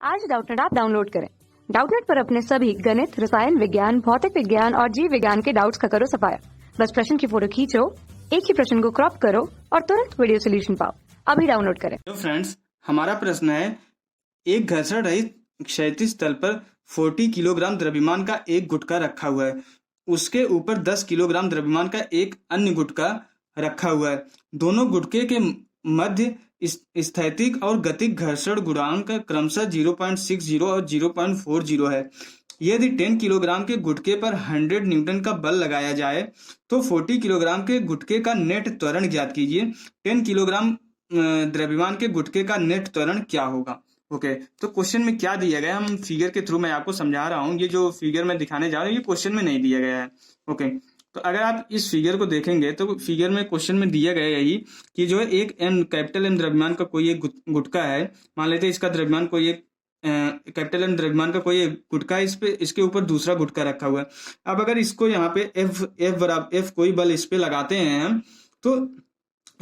आज Doubtnut app download करें। Doubtnut पर अपने सभी गणित, रसायन विज्ञान, भौतिक विज्ञान और जीव विज्ञान के डाउट्स का करो सफाया। बस प्रश्न की फोटो खींचो, एक ही प्रश्न को क्रॉप करो और तुरंत वीडियो सोल्यूशन पाओ। अभी डाउनलोड करें। तो फ्रेंड्स, हमारा प्रश्न है, एक घर्षण रहित क्षैतिज तल पर 40 किलोग्राम द्रव्यमान का एक गुटका रखा हुआ है। उसके ऊपर 10 किलोग्राम द्रव्यमान का एक अन्य गुटका रखा हुआ है। दोनों गुटके के मध्य स्थैतिक और गतिक घर्षण गुणांक क्रमशः 0.60 और 0.40 है। यदि 10 किलोग्राम के गुटके पर 100 न्यूटन का बल लगाया जाए तो 40 किलोग्राम के गुटके का नेट त्वरण ज्ञात कीजिए। 10 किलोग्राम द्रव्यमान के गुटके का नेट त्वरण क्या होगा? ओके, तो क्वेश्चन में क्या दिया गया, हम फिगर के थ्रू मैं आपको समझा रहा हूँ। ये जो फिगर मैं दिखाने जा रहा हूँ ये क्वेश्चन में नहीं दिया गया है। ओके, तो अगर आप इस फिगर को देखेंगे तो फिगर में क्वेश्चन में दिया गया यही कि जो है एक कैपिटल एम द्रव्यमान का कोई एक गुटका है। मान लेते हैं इसका द्रव्यमान कोई एक कैपिटल एम द्रव्यमान का कोई एक गुटका है, इस पे इसके ऊपर दूसरा गुटका रखा हुआ है। अब अगर इसको यहाँ पे एफ कोई बल इस पे लगाते हैं हम, तो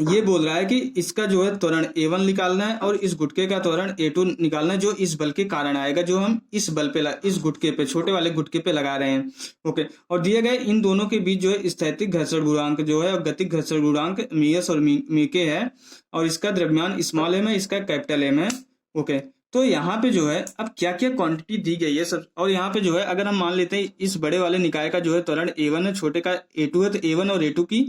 ये बोल रहा है कि इसका जो है त्वरण A1 निकालना है और इस गुटके का त्वरण A2 निकालना है, जो इस बल के कारण आएगा, जो हम इस बल पे इस गुटके पे, छोटे वाले गुटके पे लगा रहे हैं। ओके, और दिए गए इन दोनों के बीच जो है स्थैतिक घर्षण गुणांक जो है और गतिक घर्षण गुणांक मीएस और मीके है, और इसका द्रव्यमान स्मॉल एम है, इसका कैपिटल एम है। ओके, तो यहाँ पे जो है अब क्या क्या क्वांटिटी दी गई है सब, और यहाँ पे जो है अगर हम मान लेते हैं इस बड़े वाले निकाय का जो है त्वरण A1 है, छोटे का A2 है, तो A1 और A2 की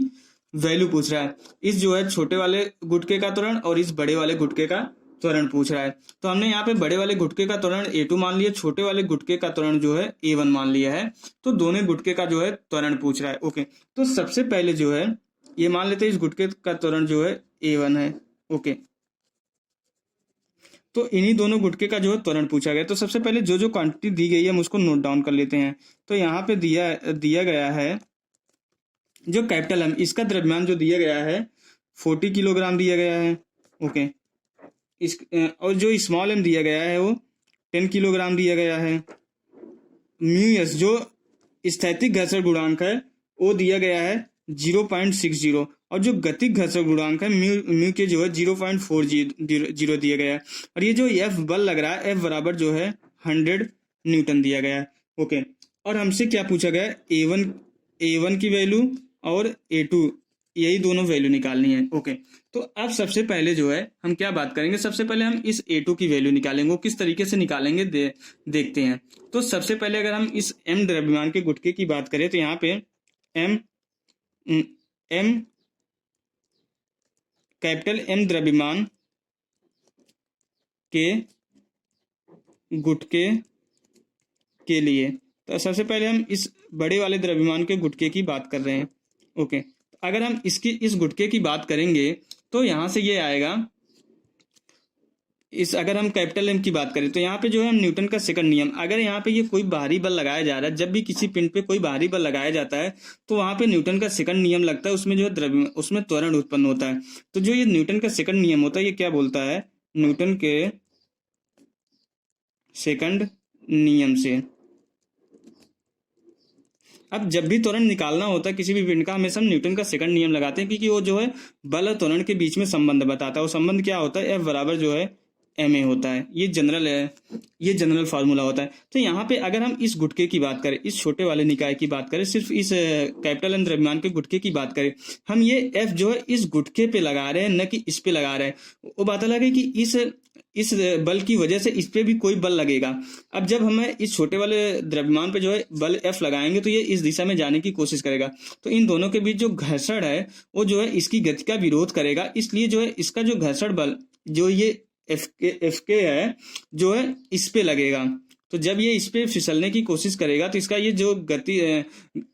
वैल्यू पूछ रहा है। इस जो है छोटे वाले गुटके का त्वरण और इस बड़े वाले गुटके का त्वरण पूछ रहा है। तो हमने यहाँ पे बड़े वाले गुटके का त्वरण A2 मान लिया, छोटे वाले गुटके का त्वरण जो है A1 मान लिया है। तो दोनों गुटके का जो है त्वरण पूछ रहा है। ओके, तो सबसे पहले जो है ये मान लेते हैं इस गुटके का त्वरण जो है A1 है। ओके, तो इन्हीं दोनों गुटके का जो है त्वरण पूछा गया। तो सबसे पहले जो जो क्वांटिटी दी गई है हम उसको नोट डाउन कर लेते हैं। तो यहाँ पे दिया गया है जो कैपिटल एम, इसका द्रव्यमान जो दिया गया है 40 किलोग्राम दिया गया है। ओके, इस और जो स्मॉल एम दिया गया है वो 10 किलोग्राम दिया गया है। म्यू एस जो स्थैतिक घर्षण गुणांक है वो दिया गया है 0.60, और जो गतिक घर्षण गुणांक है म्यू के जो है 0.40 दिया गया है। और ये जो एफ बल लग रहा है, एफ बराबर जो है 100 न्यूटन दिया गया है। ओके, और हमसे क्या पूछा गया है, A1 की वैल्यू और A2, यही दोनों वैल्यू निकालनी है। ओके, तो अब सबसे पहले जो है हम क्या बात करेंगे, सबसे पहले हम इस A2 की वैल्यू निकालेंगे। वो किस तरीके से निकालेंगे देखते हैं। तो सबसे पहले अगर हम इस M द्रव्यमान के गुटके की बात करें तो यहाँ पे M कैपिटल M द्रव्यमान के गुटके के लिए, तो सबसे पहले हम इस बड़े वाले द्रव्यमान के गुटके की बात कर रहे हैं। ओके, अगर हम इस गुटके की बात करेंगे तो यहां से ये आएगा, अगर हम कैपिटल एम की बात करें तो यहाँ पे जो है न्यूटन का सेकंड नियम, अगर यहाँ पे ये कोई बाहरी बल लगाया जा रहा है, जब भी किसी पिंड पे कोई बाहरी बल लगाया जाता है तो वहां पे न्यूटन का सेकंड नियम लगता है, उसमें जो है उसमें त्वरण उत्पन्न होता है। तो जो ये न्यूटन का सेकंड नियम होता है ये क्या बोलता है, न्यूटन के सेकंड नियम से अब जब भी त्वरण निकालना होता है किसी भी पिंड का, हमेशा हम न्यूटन का सेकंड नियम लगाते हैं, क्योंकि वो जो है बल और त्वरण के बीच में संबंध बताता है। वो संबंध क्या होता है, एफ बराबर जो है ma होता है। ये जनरल फार्मूला होता है। तो यहाँ पे अगर हम इस गुटके की बात करें, इस छोटे वाले निकाय की बात करें, सिर्फ इस कैपिटल एम द्रव्यमान के गुटके की बात करें, हम ये एफ जो है इस गुटके पे लगा रहे हैं, न कि इस पे लगा रहे हैं। वो बात अलग है कि इस बल की वजह से इस पे भी कोई बल लगेगा। अब जब हमें इस छोटे वाले द्रव्यमान पे जो है बल F लगाएंगे तो ये इस दिशा में जाने की कोशिश करेगा। तो इन दोनों के बीच जो घर्षण है वो जो है इसकी गति का विरोध करेगा, इसलिए जो है इसका जो घर्षण बल जो ये एफ के है जो है इस पे लगेगा। तो जब ये इस पे फिसलने की कोशिश करेगा तो इसका ये जो गति,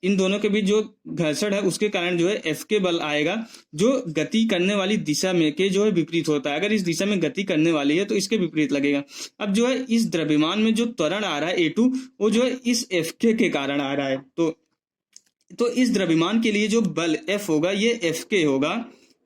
इन दोनों के बीच जो घर्षण है उसके कारण जो है एफ के बल आएगा, जो गति करने वाली दिशा में के जो है विपरीत होता है। अगर इस दिशा में गति करने वाली है तो इसके विपरीत लगेगा। अब जो है इस द्रव्यमान में जो त्वरण आ रहा है A2 वो जो है इस एफ के कारण आ रहा है। तो इस द्रव्यमान के लिए जो बल F होगा ये एफ के होगा।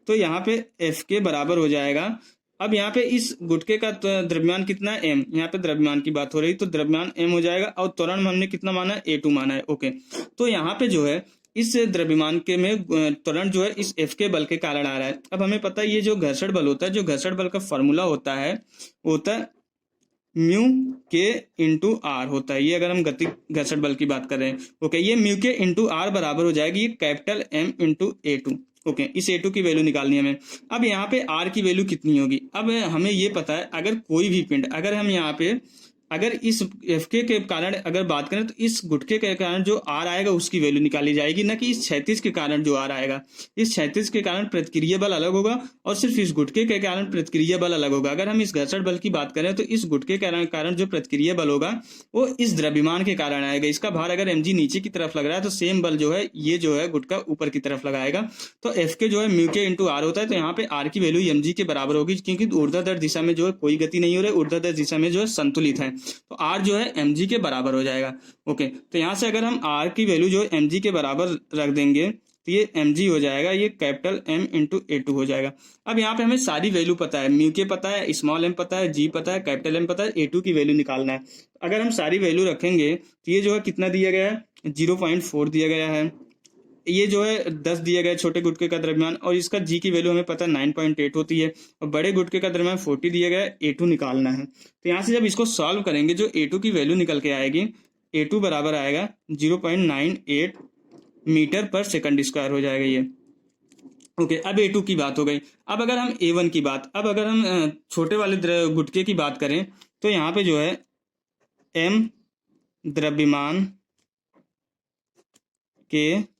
तो यहाँ पे एफ के बराबर हो जाएगा, अब यहाँ पे इस गुटके का द्रव्यमान कितना है m, यहाँ पे द्रव्यमान की बात हो रही तो द्रव्यमान m हो जाएगा, और त्वरण में हमने कितना माना है A2 माना है। ओके, तो यहाँ पे जो है इस द्रव्यमान के में त्वरण जो है इस F के बल के कारण आ रहा है। अब हमें पता है ये जो घर्षण बल होता है, जो घर्षण बल का फॉर्मूला होता है म्यू के इंटू आर होता है। ये अगर हम गति घर्षण बल की बात कर रहे हैं, ओके, ये म्यू के इंटू आर बराबर हो जाएगी ये capital M into A two. Okay, इस ए2 की वैल्यू निकालनी है हमें। अब यहाँ पे आर की वैल्यू कितनी होगी? अब हमें ये पता है, अगर कोई भी पिंड, अगर हम यहाँ पे अगर इस एफ के कारण अगर बात करें तो इस गुटके के कारण जो आर आएगा उसकी वैल्यू निकाली जाएगी, ना कि इस क्षैतिज के कारण जो आर आएगा। इस क्षैतिज के कारण प्रतिक्रिया बल अलग होगा और सिर्फ इस गुटके के कारण प्रतिक्रिया बल अलग होगा। अगर हम इस घर्षण बल की बात करें तो इस गुटके के कारण जो प्रतिक्रिया बल होगा वो इस द्रव्यमान के कारण आएगा। इसका भार अगर mg नीचे की तरफ लग रहा है तो सेम बल जो है ये जो है गुटका ऊपर की तरफ लगाएगा। तो एफ के जो है म्यू के इंटू आर होता है, तो यहाँ पे आर की वैल्यू mg के बराबर होगी, क्योंकि ऊर्ध्वाधर दिशा में जो है कोई गति नहीं हो रही है, ऊर्ध्वाधर दिशा में जो है संतुलित है, तो आर जो है mg के बराबर हो जाएगा। ओके, तो यहाँ से अगर हम आर की वैल्यू जो है mg के बराबर रख देंगे तो ये mg हो जाएगा, ये कैपिटल m इंटू ए2 हो जाएगा। अब यहाँ पे हमें सारी वैल्यू पता है, म्यू के पता है, स्मॉल m पता है, g पता है, कैपिटल m पता है, ए2 की वैल्यू निकालना है। अगर हम सारी वैल्यू रखेंगे तो ये जो है कितना दिया गया है, 0.4 दिया गया है, ये जो है 10 दिया गया है छोटे गुटके का द्रव्यमान, और इसका जी की वैल्यू हमें पता है 9.8 होती है, और बड़े गुटके का द्रव्यमान 40 दिया गया है, ए2 निकालना है। तो यहाँ से जब इसको सॉल्व करेंगे जो ए2 की वैल्यू निकल के आएगी, ए2 बराबर आएगा 0.98 मीटर पर सेकंड स्क्वायर हो जाएगा ये। ओके, अब ए2 की बात हो गई। अब अगर हम ए1 की बात, अब अगर हम छोटे वाले गुटके की बात करें तो यहाँ पे जो है एम द्रव्यमान के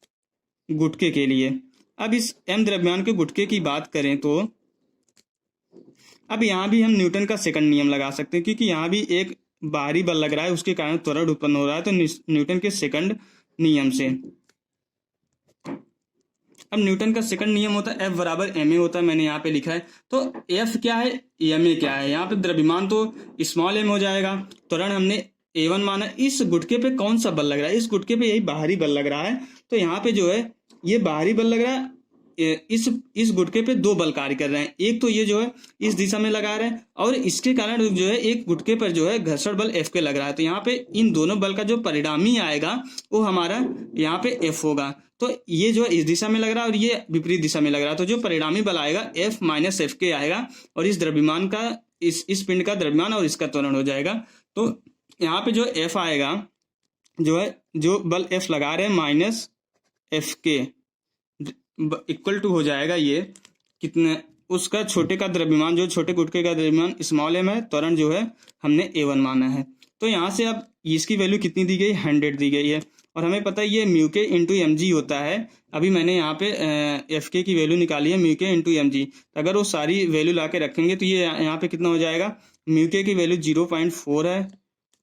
गुटके के लिए, अब इस एम द्रव्यमान के गुटके की बात करें तो अब यहाँ भी हम न्यूटन का सेकंड नियम लगा सकते हैं, क्योंकि यहाँ भी एक बाहरी बल लग रहा है, उसके कारण त्वरण उत्पन्न हो रहा है, तो न्यूटन के सेकंड नियम से। अब न्यूटन का सेकंड नियम होता है F बराबर ma होता है, मैंने यहाँ पे लिखा है। तो F क्या है, ma क्या है, यहाँ पे द्रव्यमान तो स्मॉल m हो जाएगा, त्वरण हमने a1 माना। इस गुटके पे कौन सा बल लग रहा है, इस गुटके पे यही बाहरी बल लग रहा है, तो यहाँ पे जो है ये बाहरी बल लग रहा है। इस गुटके पे दो बल कार्य कर रहे हैं, एक तो ये जो है इस दिशा में लगा रहे हैं, और इसके कारण जो है एक गुटके पर जो है घर्षण बल F के लग रहा है। तो यहाँ पे इन दोनों बल का जो परिणामी आएगा वो हमारा यहाँ पे F होगा। तो ये जो है इस दिशा में लग रहा है और ये विपरीत दिशा में लग रहा है, तो जो परिणामी बल आएगा F माइनस एफ के आएगा, और इस द्रव्यमान का इस पिंड का द्रव्यमान और इसका त्वरण हो जाएगा। तो यहाँ पे जो F आएगा, जो है जो बल F लगा रहे हैं माइनस एफ के इक्वल टू हो जाएगा ये कितने, उसका छोटे का द्रव्यमान, जो छोटे गुटके का द्रव्यमान स्मॉल m है, त्वरण जो है हमने a1 माना है। तो यहाँ से अब इसकी वैल्यू कितनी दी गई, 100 दी गई है, और हमें पता है ये म्यू के इंटू mg होता है। अभी मैंने यहाँ पे एफ के की वैल्यू निकाली है म्यू के इंटू mg, अगर वो सारी वैल्यू ला के रखेंगे तो ये यहाँ पे कितना हो जाएगा, म्यू के की वैल्यू 0.4 है,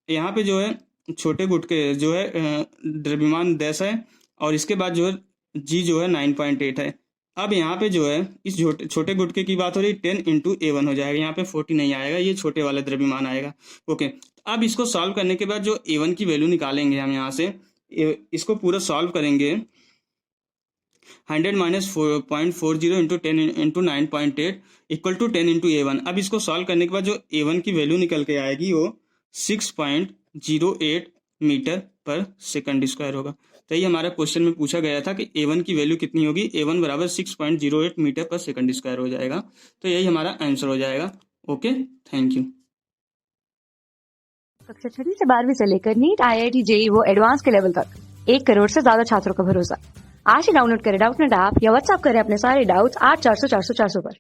यहाँ पे जो है छोटे गुटके जो है द्रव्यमान 10 है, और इसके बाद जो है जी जो है 9.8 है। अब यहाँ पे जो है इस छोटे गुटके की बात हो रही, 10 इंटू a1 हो जाएगा, यहाँ पे 40 नहीं आएगा, ये छोटे वाला द्रव्यमान आएगा। ओके, अब इसको सॉल्व करने के बाद जो a1 की वैल्यू निकालेंगे हम यहाँ से, इसको पूरा सॉल्व करेंगे, 100 minus 0.40 into 10 into 9.8 equal to 10 into a1। अब इसको सॉल्व करने के बाद जो a1 की वैल्यू निकल के आएगी वो 6.08 मीटर पर सेकंड स्क्वायर होगा। तो ये हमारा क्वेश्चन में पूछा गया था कि a1 की वैल्यू कितनी होगी, a1 बराबर 6.08 मीटर पर सेकंड स्क्वायर हो जाएगा। तो यही हमारा आंसर हो जाएगा। Okay, thank you. कक्षा 6वीं से 12वीं से लेकर नीट, IIT, JEE वो एडवांस के लेवल तक 1 करोड़ से ज्यादा छात्रों का भरोसा। आज ही डाउनलोड करें डाउटनेट ऐप या व्हाट्सएप करें अपने सारे डाउट्स 8400 400 400 पर।